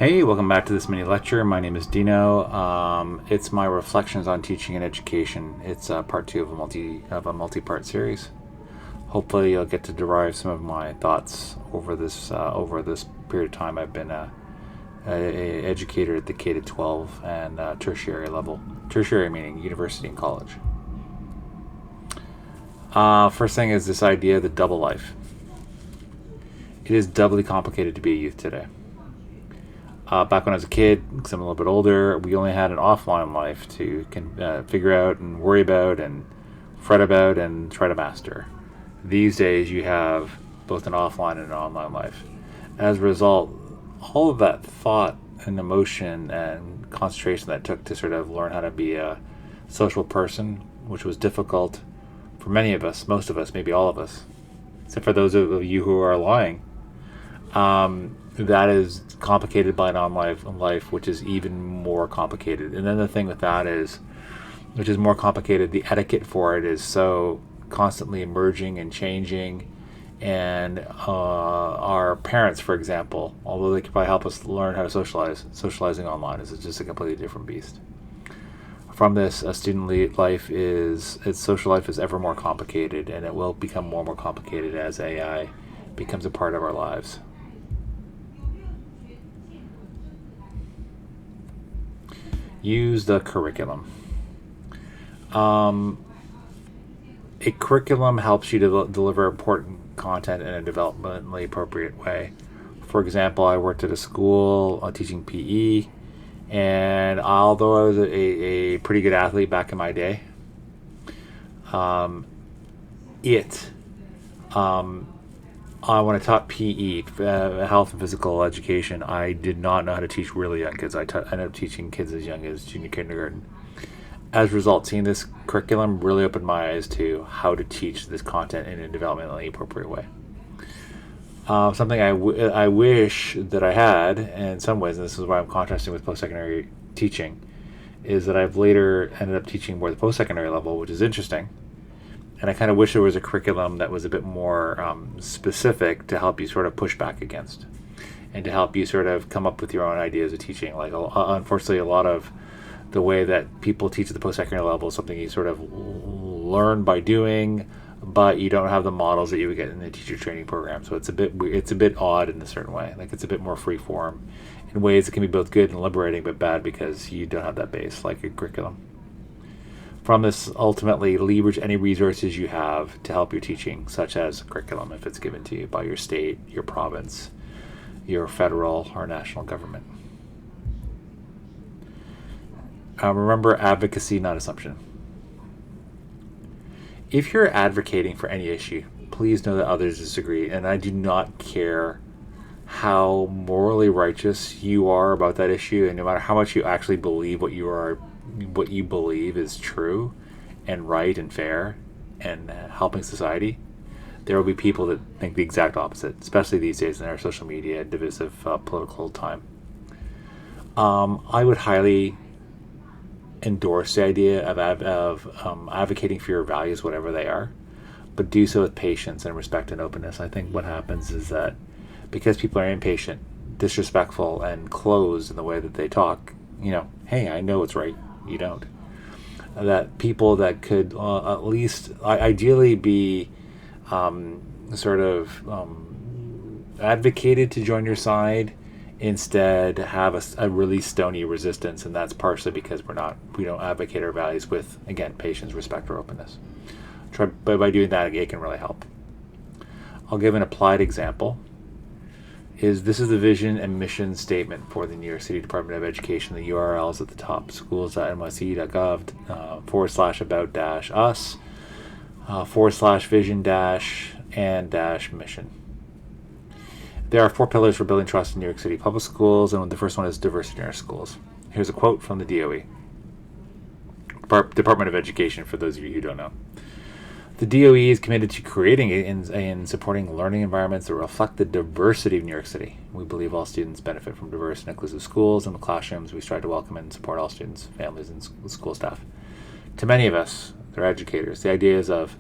Hey, welcome back to this mini lecture. My name is Dino. It's my reflections on teaching and education. It's part two of a multi-part series. Hopefully, you'll get to derive some of my thoughts over this period of time. I've been a educator at the K to 12 and tertiary level. Tertiary meaning university and college. First thing is this idea of the double life. It is doubly complicated to be a youth today. Back when I was a kid, because I'm a little bit older, we only had an offline life to figure out and worry about and fret about and try to master. These days, you have both an offline and an online life. As a result, all of that thought and emotion and concentration that it took to sort of learn how to be a social person, which was difficult for many of us, most of us, maybe all of us, except for those of you who are lying. That is complicated by an online life, which is even more complicated. And then the thing with that is, which is more complicated, the etiquette for it is so constantly emerging and changing. And our parents, for example, although they could probably help us learn how to socializing online is just a completely different beast. From this, a student life its social life is ever more complicated, and it will become more and more complicated as AI becomes a part of our lives. Use the curriculum. A curriculum helps you to deliver important content in a developmentally appropriate way. For example, I worked at a school teaching PE, and although I was a pretty good athlete back in my day, um, it when I taught PE, health and physical education, I did not know how to teach really young kids. I ended up teaching kids as young as junior kindergarten. As a result, seeing this curriculum really opened my eyes to how to teach this content in a developmentally appropriate way. Something I wish that I had, in some ways, and this is why I'm contrasting with post-secondary teaching, is that I've later ended up teaching more at the post-secondary level, which is interesting. And I kind of wish there was a curriculum that was a bit more specific to help you sort of push back against and to help you sort of come up with your own ideas of teaching. Like, unfortunately, a lot of the way that people teach at the post-secondary level is something you sort of learn by doing, but you don't have the models that you would get in the teacher training program. So it's a bit weird. It's a bit odd in a certain way. Like, it's a bit more free form in ways that can be both good and liberating, but bad because you don't have that base like a curriculum. From this, ultimately, leverage any resources you have to help your teaching, such as curriculum, if it's given to you by your state, your province, your federal or national government. Remember, advocacy, not assumption. If you're advocating for any issue, please know that others disagree, and I do not care how morally righteous you are about that issue, and no matter how much you actually believe what you believe is true and right and fair and helping society, there will be people that think the exact opposite, especially these days in our social media divisive political time. I would highly endorse the idea of advocating for your values, whatever they are, but do so with patience and respect and openness. I think what happens is that because people are impatient, disrespectful, and closed in the way that they talk, hey, I know it's right, you don't. That people that could at least ideally be advocated to join your side instead have a really stony resistance, and that's partially because we don't advocate our values with, again, patience, respect, or openness. But by doing that, it can really help. I'll give an applied example. This is the vision and mission statement for the New York City Department of Education. The URL is at the top, schools.nyc.gov /about-us /vision-and-mission. There are 4 pillars for building trust in New York City public schools, and the first one is diversity in our schools. Here's a quote from the DOE, Department of Education, for those of you who don't know. The DOE is committed to creating and supporting learning environments that reflect the diversity of New York City. We believe all students benefit from diverse and inclusive schools. In the classrooms, we strive to welcome and support all students, families, and school staff. To many of us, they're educators. The idea is of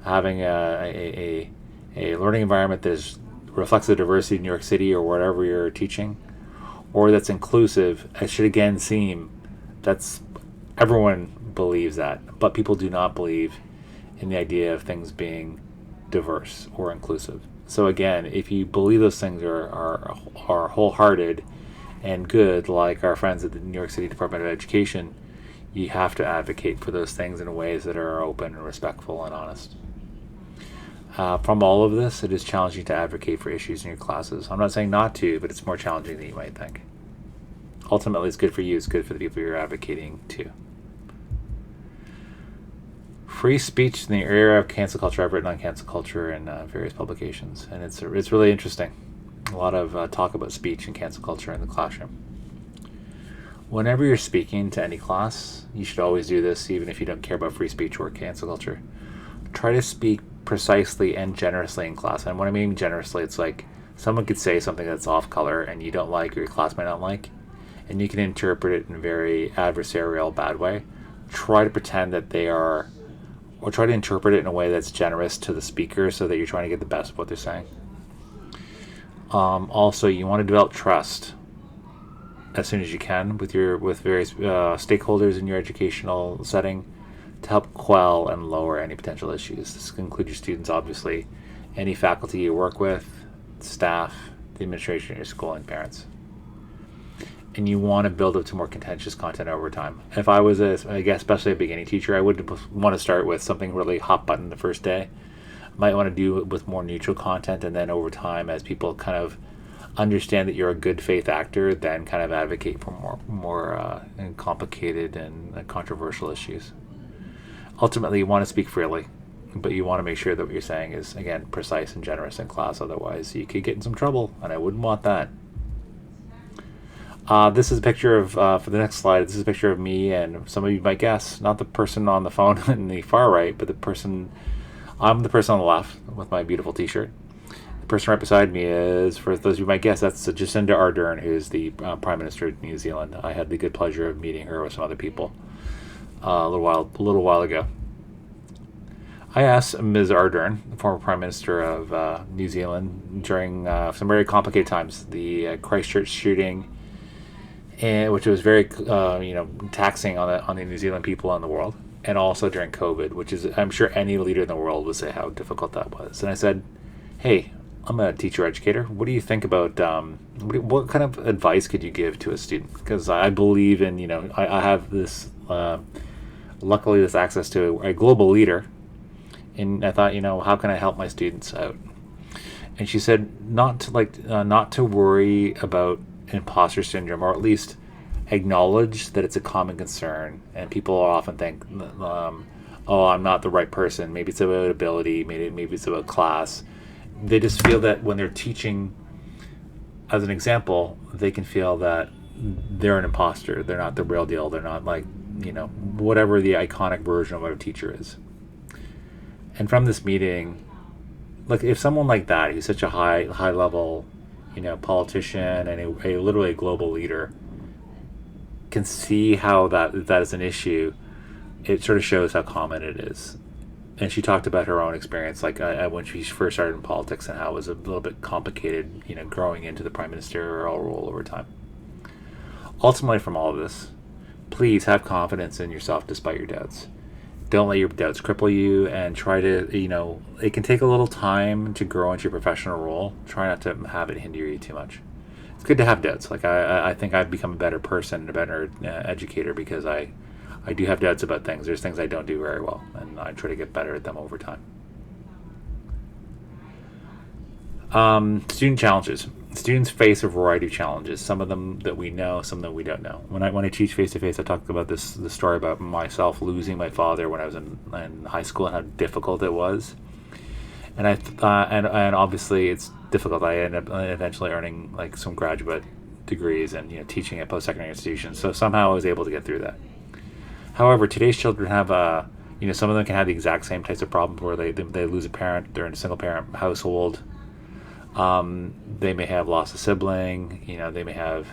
having a learning environment that reflects the diversity of New York City or wherever you're teaching, or that's inclusive, it should again seem that's everyone believes that, but people do not believe in the idea of things being diverse or inclusive. So again, if you believe those things are wholehearted and good, like our friends at the New York City Department of Education, you have to advocate for those things in ways that are open and respectful and honest. From all of this, it is challenging to advocate for issues in your classes. I'm not saying not to, but it's more challenging than you might think. Ultimately, it's good for you. It's good for the people you're advocating to. Free speech in the era of cancel culture. I've written on cancel culture in various publications, and it's really interesting. A lot of talk about speech and cancel culture in the classroom. Whenever you're speaking to any class, you should always do this, even if you don't care about free speech or cancel culture. Try to speak precisely and generously in class. And when I mean generously, it's like someone could say something that's off color and you don't like, or your class might not like, and you can interpret it in a very adversarial, bad way. Try to pretend that they are, or try to interpret it in a way that's generous to the speaker so that you're trying to get the best of what they're saying. Also, you want to develop trust as soon as you can with various stakeholders in your educational setting to help quell and lower any potential issues. This can include your students, obviously, any faculty you work with, staff, the administration of your school, and parents. And you want to build up to more contentious content over time. If I was, especially a beginning teacher, I would want to start with something really hot button the first day. Might want to do it with more neutral content, and then over time, as people kind of understand that you're a good faith actor, then kind of advocate for more complicated and controversial issues. Ultimately, you want to speak freely, but you want to make sure that what you're saying is, again, precise and generous in class. Otherwise, you could get in some trouble, and I wouldn't want that. This is a picture of, for the next slide, this is a picture of me, and some of you might guess, not the person on the phone in the far right, but I'm the person on the left with my beautiful t-shirt. The person right beside me is, for those of you who might guess, that's Jacinda Ardern, who's the Prime Minister of New Zealand. I had the good pleasure of meeting her with some other people a little while ago. I asked Ms. Ardern, the former Prime Minister of New Zealand, during some very complicated times, the Christchurch shooting, which was very taxing on the New Zealand people and the world, and also during COVID, which is, I'm sure any leader in the world would say how difficult that was. And I said, hey, I'm a teacher educator. What do you think about, what kind of advice could you give to a student? Because I believe in, I have this, luckily this access to a global leader. And I thought, how can I help my students out? And she said not to worry about imposter syndrome, or at least acknowledge that it's a common concern. And people often think, oh, I'm not the right person. Maybe it's about ability. Maybe it's about class. They just feel that when they're teaching, as an example, they can feel that they're an imposter. They're not the real deal. They're not whatever the iconic version of what a teacher is. And from this meeting, if someone like that, who's such a high level, politician and a literally a global leader, can see how that is an issue, it sort of shows how common it is. And she talked about her own experience, when she first started in politics, and how it was a little bit complicated, growing into the prime ministerial role over time. Ultimately, from all of this, please have confidence in yourself despite your doubts. Don't let your doubts cripple you, and try to, it can take a little time to grow into your professional role. Try not to have it hinder you too much. It's good to have doubts. I think I've become a better person, a better educator, because I do have doubts about things. There's things I don't do very well, and I try to get better at them over time. Student challenges. Students face a variety of challenges. Some of them that we know, some of them we don't know. When I teach face-to-face, I talk about the story about myself losing my father when I was in high school, and how difficult it was. And and obviously it's difficult. I ended up eventually earning some graduate degrees and teaching at post-secondary institutions. So somehow I was able to get through that. However, today's children have some of them can have the exact same types of problems where they lose a parent. They're in a single-parent household. They may have lost a sibling. They may have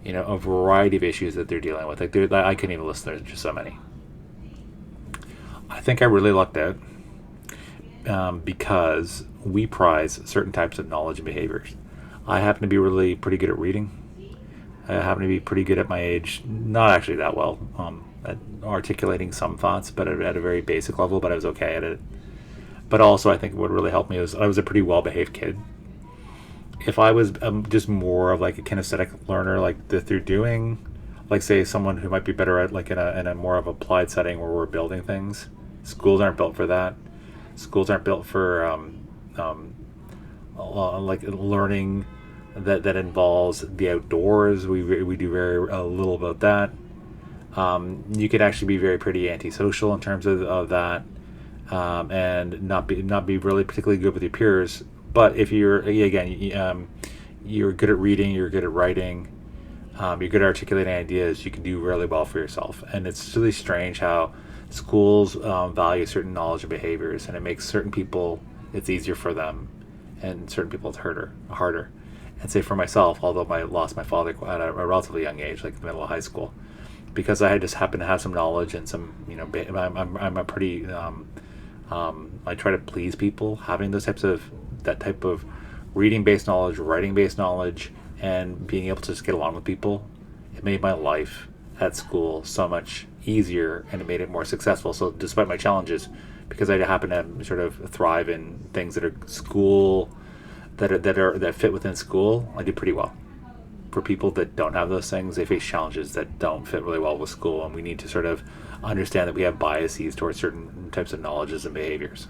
a variety of issues that they're dealing with. I couldn't even list. There's just so many. I think I really lucked out because we prize certain types of knowledge and behaviors. I happen to be really pretty good at reading, I happen to be pretty good at my age, not actually that well, at articulating some thoughts, but at a very basic level, but I was okay at it. But also, I think what really helped me was I was a pretty well-behaved kid. If I was just more of like a kinesthetic learner, like through doing, like say someone who might be better at like in a more of applied setting where we're building things, schools aren't built for that. Schools aren't built for like learning that involves the outdoors. We do very little about that. You could actually be very pretty antisocial in terms of that, and not be really particularly good with your peers. But if you're again, you're good at reading, you're good at writing, you're good at articulating ideas, you can do really well for yourself. And it's really strange how schools value certain knowledge and behaviors, and it makes certain people it's easier for them, and certain people it's harder. And say for myself, although I lost my father at a relatively young age, like the middle of high school, because I just happened to have some knowledge and some, I'm a pretty, I try to please people, having that type of reading-based knowledge, writing-based knowledge, and being able to just get along with people. It made my life at school so much easier, and it made it more successful. So despite my challenges, because I happen to sort of thrive in things that are school, that fit within school, I do pretty well. For people that don't have those things, they face challenges that don't fit really well with school, and we need to sort of understand that we have biases towards certain types of knowledges and behaviors.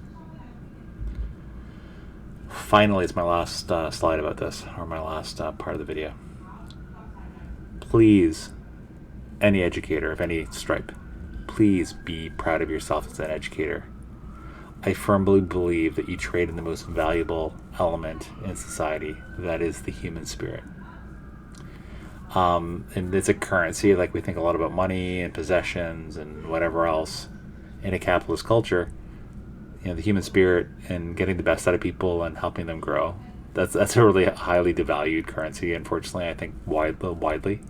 Finally, it's my last slide about this, or my last part of the video. Please, any educator of any stripe, please be proud of yourself as an educator. I firmly believe that you trade in the most valuable element in society, that is the human spirit. And it's a currency, like we think a lot about money and possessions and whatever else in a capitalist culture. The human spirit and getting the best out of people and helping them grow, that's a really highly devalued currency, unfortunately, I think widely.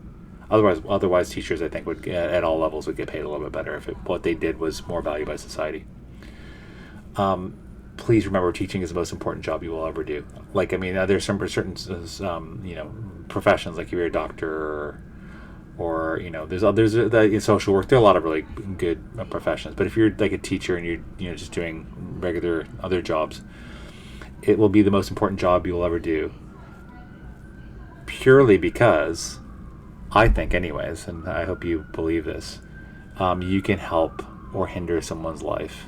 Otherwise teachers, I think, would at all levels would get paid a little bit better if what they did was more valued by society. Please remember, teaching is the most important job you will ever do. Like, there's some certain professions, like if you're a doctor or there's in social work, there are a lot of really good professions. But if you're like a teacher and you're just doing regular other jobs, it will be the most important job you will ever do. Purely because, I think anyways, and I hope you believe this, you can help or hinder someone's life.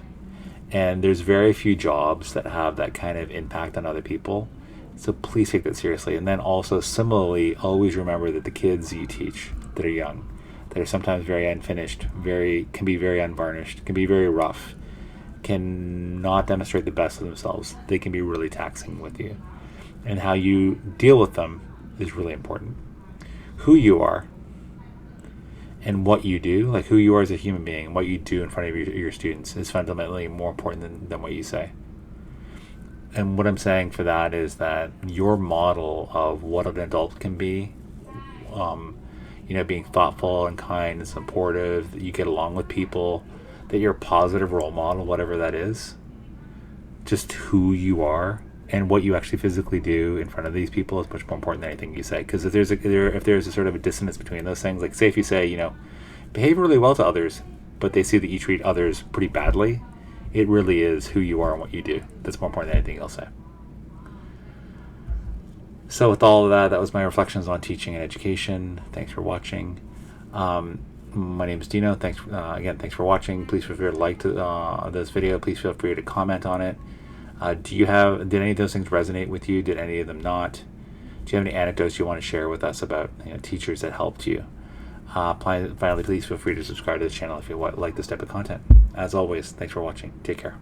And there's very few jobs that have that kind of impact on other people. So please take that seriously. And then also, similarly, always remember that the kids you teach that are young, that are sometimes very unfinished, can be very unvarnished, can be very rough, can not demonstrate the best of themselves. They can be really taxing with you. And how you deal with them is really important. Who you are and what you do, like who you are as a human being, and what you do in front of your students is fundamentally more important than what you say. And what I'm saying for that is that your model of what an adult can be, being thoughtful and kind and supportive, that you get along with people, that you're a positive role model, whatever that is, just who you are and what you actually physically do in front of these people is much more important than anything you say. Because if there's a sort of a dissonance between those things, like say if you say, behave really well to others, but they see that you treat others pretty badly, it really is who you are and what you do that's more important than anything you'll say. So with all of that was my reflections on teaching and education. Thanks for watching. My name is Dino. Thanks for watching. Please feel free to like this video. Please feel free to comment on it. Did any of those things resonate with you? Did any of them not? Do you have any anecdotes you want to share with us about teachers that helped you? Finally, please feel free to subscribe to the channel if you like this type of content. As always, thanks for watching. Take care.